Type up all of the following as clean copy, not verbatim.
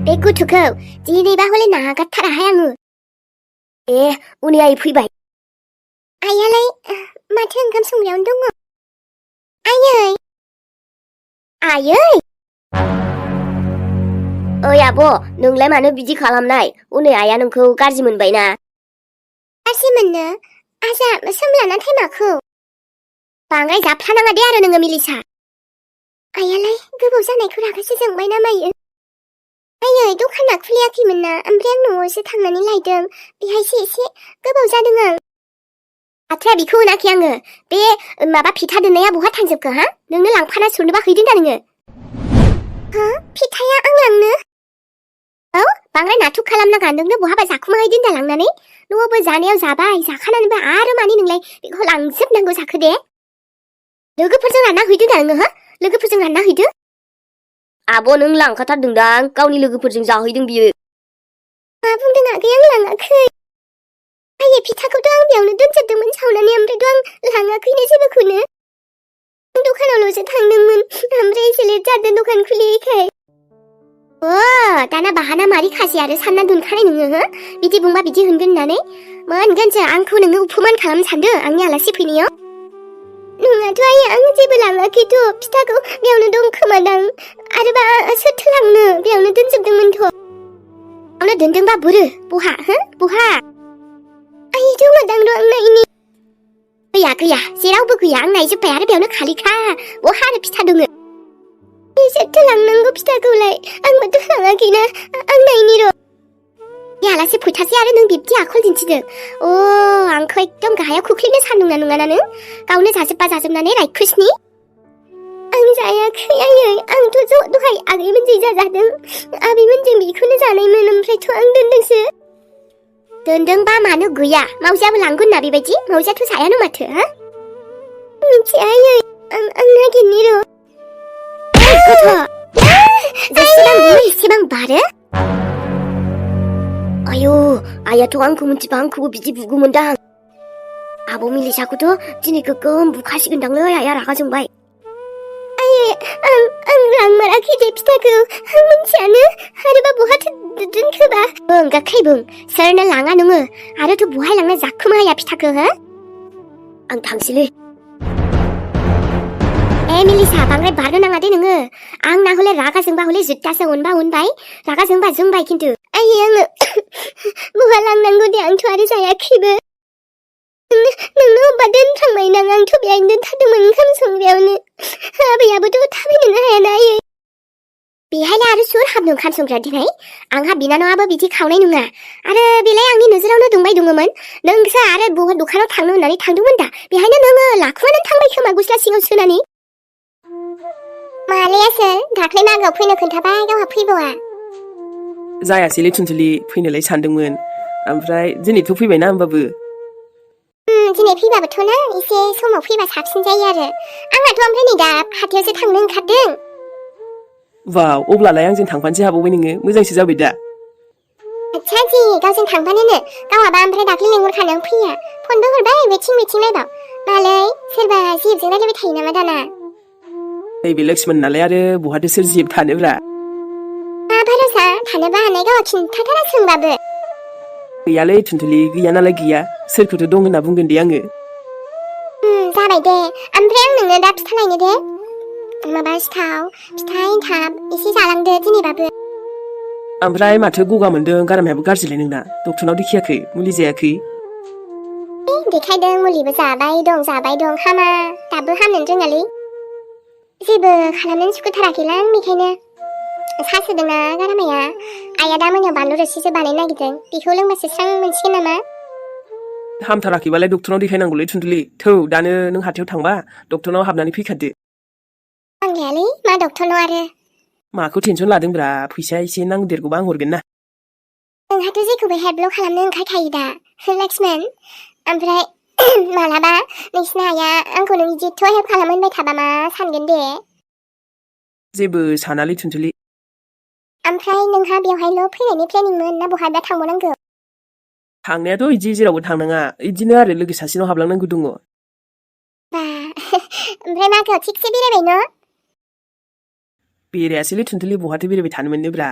बे गथ'खौ दिनैबा हले नागारथाराहाय आङो। उनै आइ फैबाय। आइयालाय माथो ओंखाम संग्रायावनो दङ। आयै आयै ओइ आब' नोंलाय मानो बिदि खालामनाय? उनै आइया नोंखौ गाज्रि मोनबायना। गाज्रि मोननो? आजा सोमलाना टाइमाखौ बांद्राय जाफ्लानाङा दे आरो नोङो मिलिसा। आइयालाय गोबाव जानायखौ रागासो जोंबाय ना मायो? आयै दखाना खुलियाखैमोन ना, ओमफ्राय आं न'आवसो थांनानै लायदों। बेहायसो एसे गोबाव जादों आं। बाथ्राया बेखौ होनाखै आङो। बे माबा फिथा दोननाया बहा थांजोबखो हा? नोंनो लांफाना सोनोबा हैदों दा नोङो? हा? फिथाया आं लांनो? औ बांद्राय नाटक खालामनाङा। नोंनो बहाबा जाखुमाहैदों दा लांनानै? न'आवबो जानायाव जाबाय, जाखानानैबो आरो मानि नोंलाय बेखौ लांजोबनांगौ जाखो दे? लोगोफोरजों रानना हैदों दा नोङो हा? लोगोफोरजों रानना हैदों? आब' नों लांखाथारदोंदां, गावनि लोगोफोरजों जाहैदों बियो। मा बुंदों आगै? आं लाङाखै। आयै फिथाखौथ' आं बेयावनो दोनजोबदोंमोन सावनानै, ओमफ्रायथ' आं लाङाखैनो जेबोखौनो। आं दखानावल'सो थांदोंमोन, ओमफ्राय एसे लेट जादों दखान खुलियैखाय। दाना बाहाना मारि खासै आरो सानना दोनखानाय नोङो हो? बिदि बुंबा बिदि होनगोन होननानै? मोनगोनसो, आंखौ नोङो उपमान खालामनो सानदों आंनि आलासि फैनायाव? नङाथ' आयै आं जेबो लाङाखैथ', फिथाखौ बेयावनो दं खोमादां। आरोबा सोरथो लांनो, बेयावनो दोनजोबदोंमोनथ'। बेयावनो दोनदोंबा बोरो? बहा हो? बहा? आयै दङदां र' आं नायनि। गैया जेरावबो गैया, आं नायजोब्बाय आरो बेयावनो खालिखा। बहा आरो फिथा दङ? सोरथो लांनांगौ फिथाखौलाय? आंबोथ' लाङाखैना। आं नायनि र'। बे आलासि फैथारसै आरो नों बिब्दि आखल दिन्थिदों। आंखौ एकदम गाहायाव खोख्लैनो सानदोंना नङाना नों? गावनो जाजोबनानै रायखुसनि। आं जायाखै आयै, आंथ' दहाय आगैमोनजों जाजादों। आबैमोनजों बेखौनो जानायमोन, ओमफ्रायथ' आं दोनदोंसो। दोनदोंबा मानो गैया? मावजियाबो लांगोन ना बेबायदि? मावजियाथ' जायानो माथो हा? मिथिया आयै, आं नागिरनि र'। गथ' जेसेबां बुङो एसेबां बारो। आयौ आइयाथ' आंखौ मिथिबा आंखौबो बिदि बुगौमोनदां। आब' मिलिसाखौथ' दिनै गोगोम बुखासिगोनदांलै, आइया रागा जोंबाय। आयै आं लांमाराखै दे फिथाखौ, आं मिथियानो। आरोबा बहाथो दोनखोबा? गाखाय बुं, सोरनो लाङा नोङो? आरोथ' बहाय लांना जाखोमाया फिथाखौ हो? आं थांसैलै। मिलिसा बांद्राय बारनो नाङा दे नोङो। आं ना हले रागा जोंबा हले जित्तासो उनबा उनबाय, रागा जोंबा जोंबाय खिन्थु। आयै आङो बहा लांनांगौ दे, आंथ' आरो जायाखैबो। नोंनो अब्बा दोनफ्लांबायदां, आंथ' बेहायनो दोनथारदोंमोन ओंखाम संग्रायावनो। आबैयाबोथ' थाबायनोनो हायाना आयै। बेहायलाय आरो सोर हाबनो ओंखाम संग्रा दिनै? आंहा बिनानावाबो बिदि खावनाय नङा। आरो बेलाय आंनि नोजोरावनो दंबाय दङमोन। नोंसो आरो बहा दखानाव थांनो होननानै थांदोंमोन दा, बेहायनो नोङो लाखुमानानै थांबाय खोमा गस्ला सिङाव सोनानै। मालाया सोर? दाख्लै मागोआव फैनो खोन्थाबाय, गावहा फैबावा। जायासैलै थुनथुलि, फैनोलाय सानदोंमोन। ओमफ्राय दिनैथ' फैबायना होमबाबो। दिनै फैबाबोथ' ना, एसे समाव फैबा साबसिन जायो आरो। आंहाथ' ओमफ्राय नै दा हाथायावसो थांनो ओंखारदों। वाव, अब्लालाय आंजों थांफानोसो हाबावबाय नोङो, मोजांसो जाबाय दा। आच्छा जि, गावजों थांफानोनो? गावहाबा ओमफ्राय दाख्लै लेंहरखानायाव फैया। फनबो हरबाय वेटिं नायबाव। मालै सोरबा जिबजों रायलायबाय थायो नामा दाना? नैबे लोक्ष्मण नालाय आरो बहाथो सोर जिब थानोब्रा। मा भरोसा, थानोबो हानाय, गावहा खिन्थाथारा सोंबाबो। गैयालै थुनथुलि, गैया नालाय गैया। सोरखौथो दं होनना बुंगोन दे आङो। जाबाय दे, ओमफ्राय आं नोंनो दा फिथा लायनो दे। माबा सिथाव, फिथा एन्थाब एसे जालांदो दिनैबाबो। ओमफ्राय माथो गगा मोनदों, गारामायाबो गाज्रिलाय नोंना? डक्टरनाव देखायाखै? मुलि जायाखै? देखायदों, मुलिबो जाबाय दं, हामा। दाबो हामनोनो रोङालै। जेबो खालामनानै सुखुथाराखैलां, बेखायनो सासोदोंना गारामाया। आइया दा मोनायाव बानलु रोसिसो बानायनो नागिरदों, बेखौ लोंबासो स्रां मोनसिगोन नामा। हामथाराखैबालाय डक्टरनाव देखायनांगौलै थुनथुलि। थौ दानो नों हाथायाव थांबा डक्टरनाव हाबनानै फैखादो। आं लायालै, मा डक्टरनाव आरो। माखौ टेनसन लादोंब्रा, फैसा एसे नांदेरगौबा आं हरगोन ना। नोंहाथ' जेखौबो हेल्पल' खालामनो ओंखारखायो दा, लक्ष्मण। ओमफ्राय मालाबा नोंसिनि आइया आंखौ नों इदिथ' हेल्प खालामनो होनबाय थाबा मा सानगोन दे? जेबो सानालै थुनथुलि। ओमफ्राय नोंहा बेवहायल' फैनायनि प्लेनिंमोन ना बहायबा थांबावनांगौ? थांनायाथ' इदि जेरावबो थांनाङा, इदिनो आरो लोगो सासेनाव हाबलांनांगौ दङ। ओमफ्राय मागोआव थिगसे बेरायबाय न'? बेरायासैलै थुनथुलि, बहाथो बेरायबाय थानो मोननोब्रा।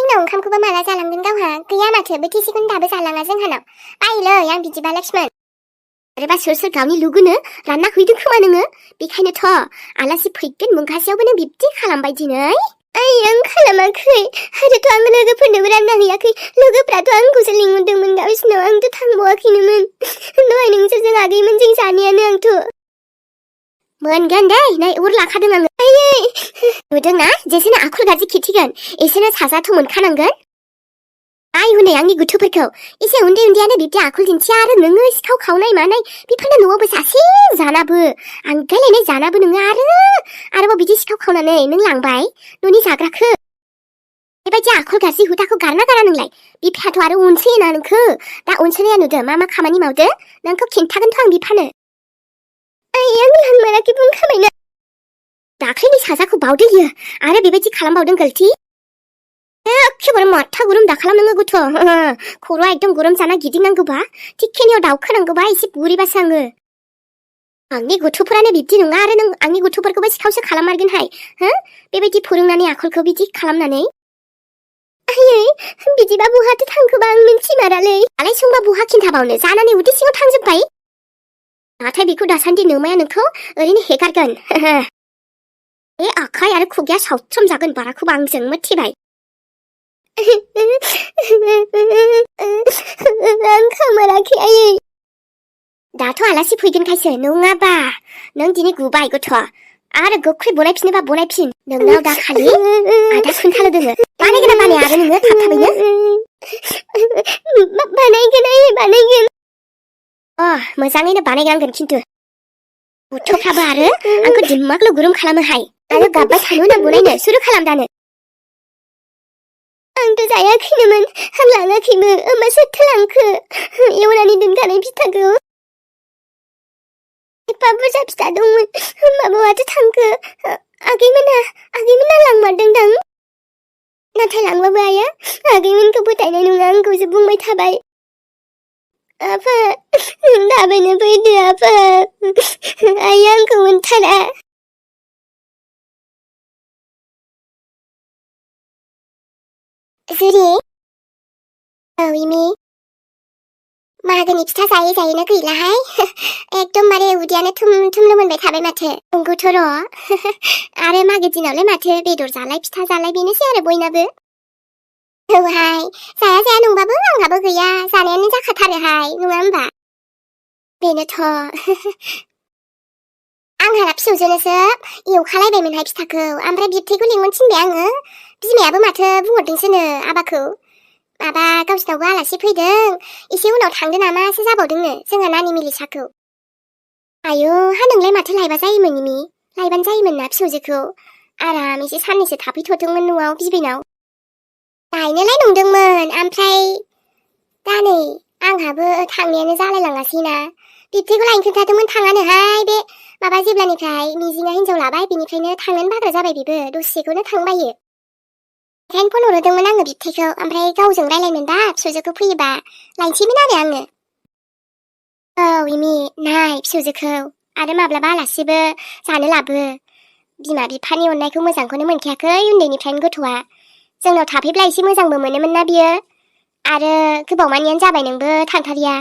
उनाव ओंखामखौबा माला जालांगोन गावहा गैया माथो बोथिसेखौनो दाबो जालाङा जोंहानाव बायोलै आं बिदिबा लक्ष्मण आरोबा सोर सोर गावनि लुगैनो रानना हैदों खोमा नोङो बेखायनोथ' आलासि फैगोन मोनखासेयावबो नों बिब्दि खालामबाय दिनै आं खालामाखै आरोथ' आं लोगोफोरनोबो रानना हैयाखै लोगोफ्राथ' आंखौसो लिंहरदोंमोन गावसिनाव आंथ' थांबावाखैनोमोन दहाय नोंसोरजों आगैमोनजों जानायानो आंथ' मोनगोन दै नै अर लाखादों आङो आयै नुदोंना जेसेनो आखल गाज्रि खिथिगोन एसेनो साजाथ' मोनखानांगोन आइ हनै आंनि गथ'फोरखौ एसे उन्दै उन्दैयानो बिब्दि आखल दिन्थिया आरो नोङो सिखाव खावनाय मानाय बेफोरनो न'आवबो सासे जानाबो आंगायलायनाय जानाबो नोङो आरोबाव बिदि सिखाव खावनानै नों लांबाय न'नि जाग्राखौ बेबायदि आखल गाज्रि हुदाखौ गारना गारा नोंलाय बिफायाथ' आरो अनसोयोना नोंखौ दा अनसोनाया नुदो मा खामानि मावदो नोंखौ खिन्थागोनथ' आं बिफानो आइ आं लांमाराखै बुंखाबायना दाख्लैनि साजाखौ बावदो इयो आरो बेबायदि खालामबावदों गलथि एखेबारे माथा गरम दाखालाम नोङो गथ' खर'आ एकदम गरम जाना गिदिंनांगौबा थिखिनियाव दावखोनांगौबा एसे बुरिबासो आङो आंनि गथ'फोरानो बिब्दि नङा आरो नों आंनि गथ'फोरखौबो सिखावसो खालामारगोनहाय बेबायदि फोरोंनानै आखलखौ बिदि खालामनानै आयै बिदिबा बहाथो थांखोबा आं मिन्थिमारालै आलाय संबा बहा खिन्थाबावनो जानानै उदै सिङाव थांजोब्बाय नाथाय बेखौ दासान्दि नोमाया नोंखौ ओरैनो हेगारगोन बे आखाइ आरो खुगाया सावथ्रोम जागोन बाराखौबो आंजों मिथिबाय आं खामाराखै आयै दाथ' आलासि फैगोनखायसो नङाबा नों दिनै गुबाय गथ' आरो गोख्रै बनायफिनोबा बनायफिन नोंनाव दा खालि आदा खोन्थालो दोङो बानायगोन ना बानाया आरो नोङो थाब थाबैनो बानायगोन आयै बानायगोन मोजाङैनो बानायनांगोन खिन्थु गथ'फ्राबो आरो आंखौ दिमागल' गुरुम खालामोहाय आरो गाबबाय थानो ना बनायनो सुरु खालाम दानो आंथ' जायाखैनोमोन आं लाङाखैमोन होमबा सोरथो लांखो एवनानै दोनखानाय फिथाखौ एफा बुरजा फिथा दंमोन होमबाबो माथो थांखो आगैमोना लांमारदोंदां नाथाय लांबाबो आया आगैमोनखौ फोथायनाय नङा आंखौसो बुंबाय थाबाय आफा थाबैनो फैदो आफा आइया आंखौ मोनथारा जुरि इमि मागोनि फिथा जायै जायैनो गैलाहाय एकदमबारे उदैयानो थुमथुमनो मोनबाय थाबाय माथो नंगौथ' र' आरो मागो दिनावलाय माथो बेदर जालाय फिथा जालाय बेनोसै आरो बयनाबो औहाय जाया नंबाबो आंहाबो गैया जानायानो जाखाथारोहाय नङा होमबा बेनोथ' आंहा फिसौजोनोसो एवखालायबायमोनहाय फिथाखौ ओमफ्राय बिबथैखौ लिंहरनो थिनबाय आङो बिमायाबो माथो बुंहरदोंसोनो आबाखौ माबा गावसिनावबो आलासि फैदों एसे उनाव थांदो नामासो जाबावदोंनो जोंहा नानि मिलिसाखौ आयौ हा नोंलाय माथो लायबा जायोमोन इमि लायबानो जायोमोन ना फिसौजोखौ आराम एसे साननैसो थाफैथ'दोंमोन न'आव बिबैनाव लायनोलाय नंदोंमोन ओमफ्राय दा नै आंहाबो थांनायानो जालायलाङासैना बिबथैखौ लायनो खोन्थादोंमोन थाङानोहाय बे माबा जेब्लानिफ्राय मिजिङा हिनजाव लाबाय बेनिफ्रायनो थांनोनो बाग्रा जाबाय बेबो दसेखौनो थांबायो ओंखायनो फन हरदोंमोन आङो बिबथैखौ ओमफ्राय गावजों रायलायमोनबा फिसौजोखौ फैयोबा लायनोसैमोन आरो आङो औ इमि नाय फिसौजोखौ आरो माब्लाबा आलासिबो जानो लाबो बिमा बिफानि अननायखौ मोजांखौनो मोनखायाखै उन्दैनिफ्रायनो गथ'आ जोंनाव थाफैब्ला एसे मोजांबो मोनोमोन ना बियो आरो गोबावमानियानो जाबाय नोंबो थांथारिया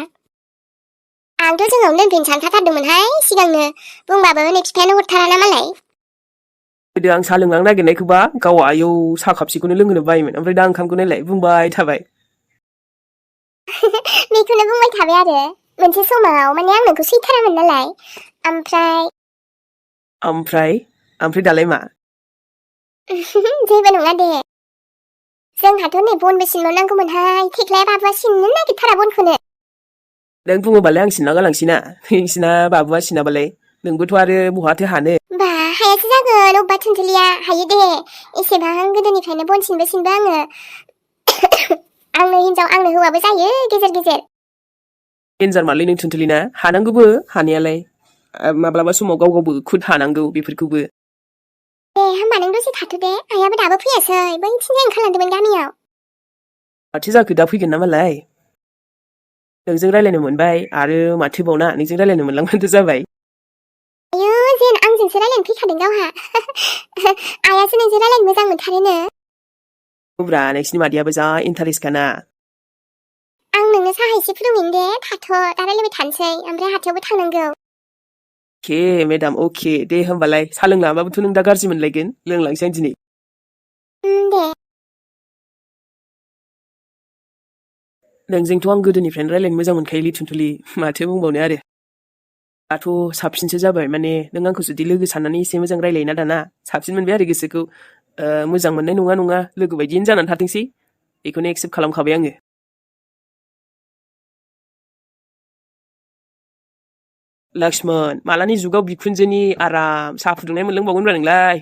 आंथ' जोंनावनो दोनफैनो सानखाथारदोंमोनहाय सिगांनो बुंबाबो नै बिफायानो हरथाराना मालाय गोदो आं साहा लोंलांनो नागिरनायखौबा गाव आयौ साहा खापसेखौनो लोंहोनो बायोमोन ओमफ्राय दा ओंखामखौ नायलाय बुंबाय थाबाय बेखौनो बुंबाय थाबाय आरो मोनसे समाव माने आं नोंखौ सैथारामोन नालाय ओमफ्राय दालाय मा जेबो नङा दे जोंहाथ' नै बनबो सिनल' नांगौमोनहाय थेख्लाया बाबुआ सिननो नागिरथारा बनखौनो नों बुङोबालाय आं सिनना गालांसैना नोंसिना बाबुआ सिनाबालाय नोंबोथ' आरो बहाथो हानो बा हायासो जागोन अब्बा थुनथुलिया हायो दे एसेबां गोदोनिफ्रायनो बन सिनबो आङो आंनो हिनजाव आंनो हौवाबो जायो गेजेर गेजेर डेन्जार मारलै नों थुनथुलिना हानांगौबो हानायालाय माब्लाबा समाव गावबो खुद हानांगौ बेफोरखौबो दे होमबा नों दसे थाथ' दे आइयाबो दाबो फैयासै बैथिंजाय ओंखारलांदोंमोन गामियाव माथो जाखो दा फैगोन ना मालाय नोंजों रायलायनो मोनबाय आरो माथोबावना नोंजों रायलायनो मोनलांबानो जाबाय आयौ जेन आंजोंसो रायलायनो फैखादों गावहा आइयासो नोंजों रायलायनो मोजां मोनथारोनो ब्रा नोंसिनि मादैयाबो जा इन्टारेस्टखाना। आं नोंनो साहा एसे फुदुंहैनो दे थाथ' दा रायलायबाय थानोसै ओमफ्राय हाथायावबो थांनांगौ। अके मेडाम अके दे होमबालाय साहा लोंलाङाबाबोथ' नों दा गाज्रि मोनलायगोन लोंलांसै आं दिनै। दे। नोंजोंथ' आं गोदोनिफ्रायनो रायलायनो मोजां मोनखायोलै थुनथुलि माथो बुंबावनो आरो। दाथ' साबसिनसो जाबाय माने नों आंखौ जुदि लोगो साननानै एसे मोजां रायलायोना दाना साबसिन मोनबाय आरो गोसोखौ। मोजां मोननाय नङा नङा लोगो बायदियैनो जानानै थाथोंसै बेखौनो एक्सेप्ट खालामखाबाय आङो। लक्ष्मण मालानि जुगाव बिखुनजोनि आराम साहा फुदुंनाय मोनलोंबावगोनब्रा नोंलाय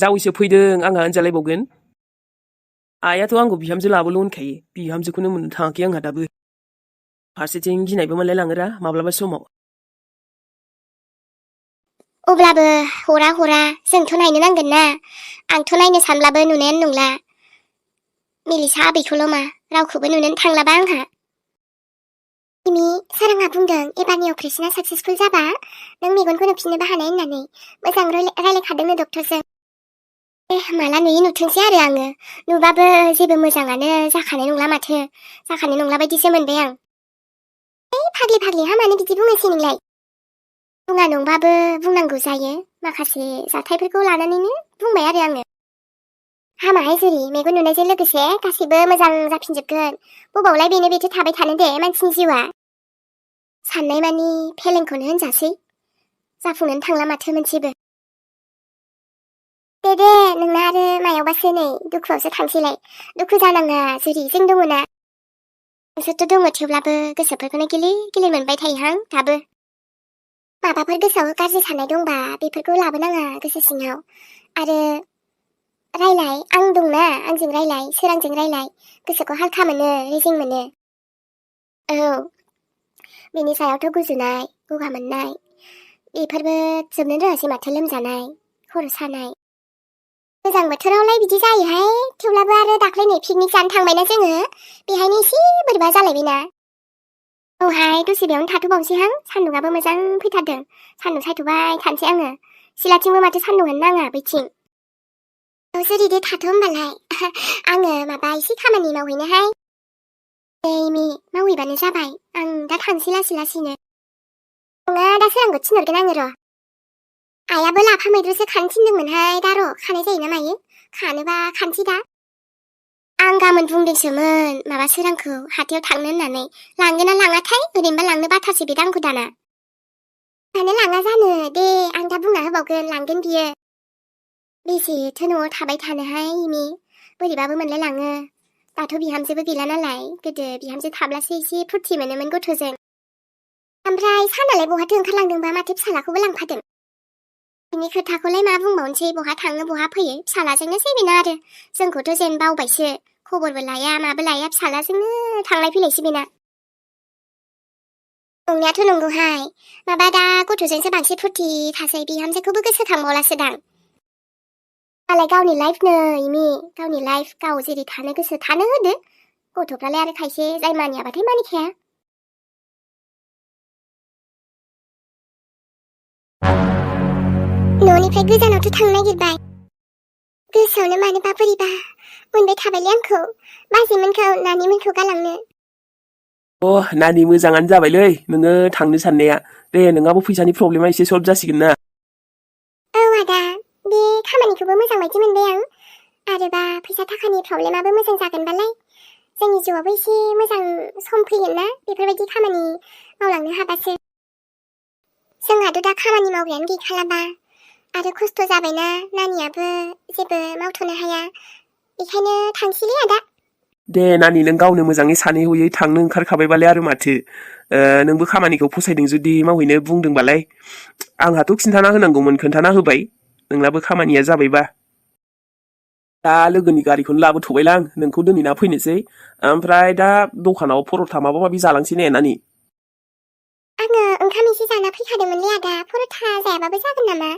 जावैसो फैदों आंहा होनजालायबावगोन। आइयाथ' आंखौ बिहामजो लाबोल' होनखायो बिहामजोखौनो मोननो थाङाखै आंहा दाबो। फारसेथिं गिनायबो मोनलाय लाङोरा माब्लाबा समाव। अब्लाबो हरा जोंथ' नायनो नांगोन ना आंथ' नायनो सानब्लाबो नुनायानो नंला। मिलिसा आबैखौल' मा रावखौबो नुनोनो थांलाबा आंहा। मिमि सोराङा बुंदों एबारनि अपारेशना साक्सेसफुल जाबा नों मेगनखौ नुफिननोबो हानाय होननानै मोजां रायलायखादोंनो डक्टरजों। माला नुयो नुथोंसै आरो आङो नुबाबो जेबो मोजाङानो जाखानाय नंला माथो जाखानाय नंला बायदिसो मोनबाय आं। फाग्लि हा मानो बिदि बुङोसै नोंलाय? बुङा नंबाबो बुंनांगौ जायो माखासे जाथायफोरखौ लानानैनो बुंबाय आरो आङो। हामाहाय जुरि मेगन नुनायजों लोगोसे गासैबो मोजां जाफिनजोबगोन बबावलाय बेथो थाबाय थानो दे मानसिनि जिउआ। साननाय मानि फेलेंखौनो होनजासै जाफुंनानै थांला माथो मोनसेबो। दे नोंना आरो मायावबासो नै दुखुआवसो थांसैलाय दुखु जानाङा जुरि जों दङना। नोंसोरथ' दङ थेवब्लाबो गोसोफोरखौनो गिलिर मोनबाय थायोहां दाबो। माबाफोर गोसोआव गाज्रि साननाय दंबा बेफोरखौ लाबोनाङा गोसो सिङाव। आरो रायलाय आं दंना आंजों रायलाय सोरांजों रायलाय गोसोखौ हालखा मोनो रेजें मोनो। औ बेनि सायावथ' गुजुनाय गगा मोननाय बेफोरबो जोबनो रोङासै माथो लोमजानाय खर' सानाय। गोजां बोथोरावलाय बिदि जायोहाय थेवब्लाबो आरो दाख्लै नै पिकनिक जानो थांबायना जोङो बेहायनो एसे बोरैबा जालायबायना। औहाय दसे बेयावनो थाथ'बावसैहां सान्दुंआबो मोजां फैथारदों सान्दुं सायथ'बाय थानोसै आङो सिलाथिंबो माथो सान्दुंआनो नाङा बैथिं। जुरि दे थाथ' होमबालाय आङो माबा एसे खामानि मावहैनोहाय। मिमि मावहैबानो जाबाय आं दा थांसै लासैनो। नङा दा सोरांखौ थिनहरगोन आङो र'। आइयाबो लाफा मैद्रुसो खानो थिनदोंमोनहाय दा र' खानाय जायोना मायो खानोबा खानसै दा। आं गाबोन बुंदोंसोमोन माबा सोरांखौ हाथायाव थांनो होननानै लांगोन ना लाङाथाय ओरैनोबा लांनो बाथारसै बे दांखौ दाना। मानो लाङा जानो दे आं दा बुंना होबावगोन लांगोन बियो। बेसेथो न'आव थाबाय थानोहाय मिमि बोरैबाबो मोनलाय लाङो। दाथ' बिहामजोबो गैला नालाय गोदो बिहामजो थाब्लासो एसे फुर्ति मोनोमोन गथ'जों। ओमफ्राय सानालाय बहाथो ओंखारलांदोंबा माथो फिसालाखौबो लांफादों? बिनि खोथाखौलाय मा बुंबावनोसै बहा थाङो बहा फैयो फिसालाजोंनोसै बेना आरो जोंखौथ' जेन बावबायसो खबरबो लाया माबो लाया फिसालाजोंनो थांलाय फैलायसै बेना। नंनायाथ' नंगौहाय माबा दा गथ'जोंसो बांसिन फुर्ति थासै बिहामजोखौबो गोसोखांबावलासो दां। मालाय गावनि लाइफ नै मिमि गावनि लाइफ गाव जेरै थानो गोसो थानो होदो गथ'फ्रालाय आरो खायसे जाय मानियाबाथाय मानिखाया। न'निफ्राय गोजानावथ' थांनो नागिरबाय गोसोआवनो मानोबा बोरैबा मोनबाय थाबायलै आंखौ बाजैमोनखौ नानिमोनखौ गालांनो। नानि मोजाङानो जाबायलै नोङो थांनो साननाया दे नोंहाबो फैसानि प्रब्लेमा एसे सल्भ जासिगोन ना। औ आदा बे खामानिखौबो मोजां बायदि मोनबाय आं आरोबा फैसा थाखानि प्रब्लेमाबो मोजां जागोनबालाय जोंनि जिउआवबो एसे मोजां सम फैगोन ना बेफोरबायदि खामानि मावलांनो हाबासो। जोंहाथ' दा खामानि मावग्रायानो गैखालाबा आरो खस्थ' जाबायना नानियाबो जेबो मावथ'नो हाया बेखायनो थांसैलै आदा। दे नानि नों गावनो मोजाङै सानै हयै थांनो ओंखारखाबायबालाय आरो माथो नोंबो खामानिखौ फसायदों जुदि मावहैनो बुंदोंबालाय आंहाथ' खिन्थाना होनांगौमोन खोन्थाना होबाय नोंनाबो खामानिया जाबायबा। दा लोगोनि गारिखौनो लाबोथ'बायलां नोंखौ दोनहैना फैनोसै ओमफ्राय दा दखानाव पर'था माबा माबि जालांसै ने नानि। आङो ओंखाम एसे जाना फैखादोंमोनलै आदा पर'था जायाबाबो जागोन नामा?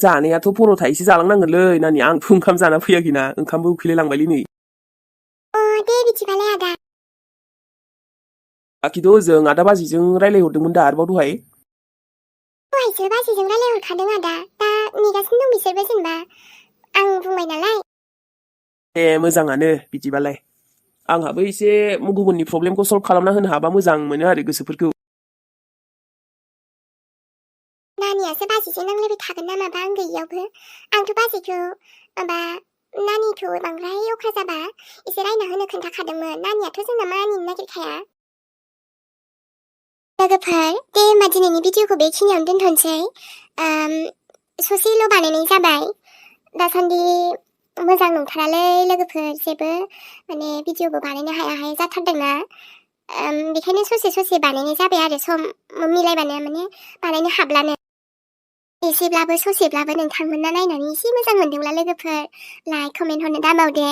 जानायाथ' पर'था एसे जालांनांगोनलै नानि आंथ' ओंखाम जाना फैयाखैना ओंखामबो उखैलाय लांबायलै नै। दे बिदिबालाय आदा। बाखिथ' ओजों आदा बाजैजों रायलायहरदोंमोन दा आरोबाव दहाय? दहायसो बाजैजों रायलायहरखादों आदा दा नेगासिनो दं बिसोरबो जेनेबा आं बुंबाय नालाय दे मोजाङानो बिदिबालाय आंहाबो एसे गुबुननि प्रब्लेमखौ सल्भ खालामना होनो हाबा मोजां मोनो आरो गोसोफोरखौ नानियासो बाजैजों नांलायबाय थागोन ना माबा आं गैयियावबो आंथ' बाजैखौ माबा नानिखौ बांद्राय अख्रा जाबा एसे रायना होनो खोन्थाखादोंमोन नानियाथ' जोंना मानिनो नागिरखाया लोगोफोर दे होमबा दिनैनि भिडिअखौ बेखिनियावनो दोनथ'नोसै ससेल' बानायनाय जाबाय दासान्दि मोजां नंथारालै लोगोफोर जेबो माने भिडिअबो बानायनो हाया जाथारदोंना बेखायनो ससे बानायनाय जाबाय आरो सम मिलायबानो माने बानायनो हाब्लानो एसेब्लाबो ससेब्लाबो नोंथांमोना नायनानै एसे मोजां मोनदोंब्ला लोगोफोर लाइक कमेन्ट हरनो दाबावदे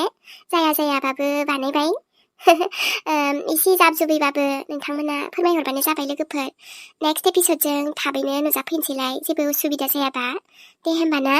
जायाबाबो बानायबाय एसे जाब जुबैबाबो नोंथांमोना फोरमायहरबानो जाबाय लोगोफोर नेक्स्ट एपिसोडजों थाबैनो नुजाफैनोसैलाय जेबो उसुबिदा जायाबा दे होमबा ना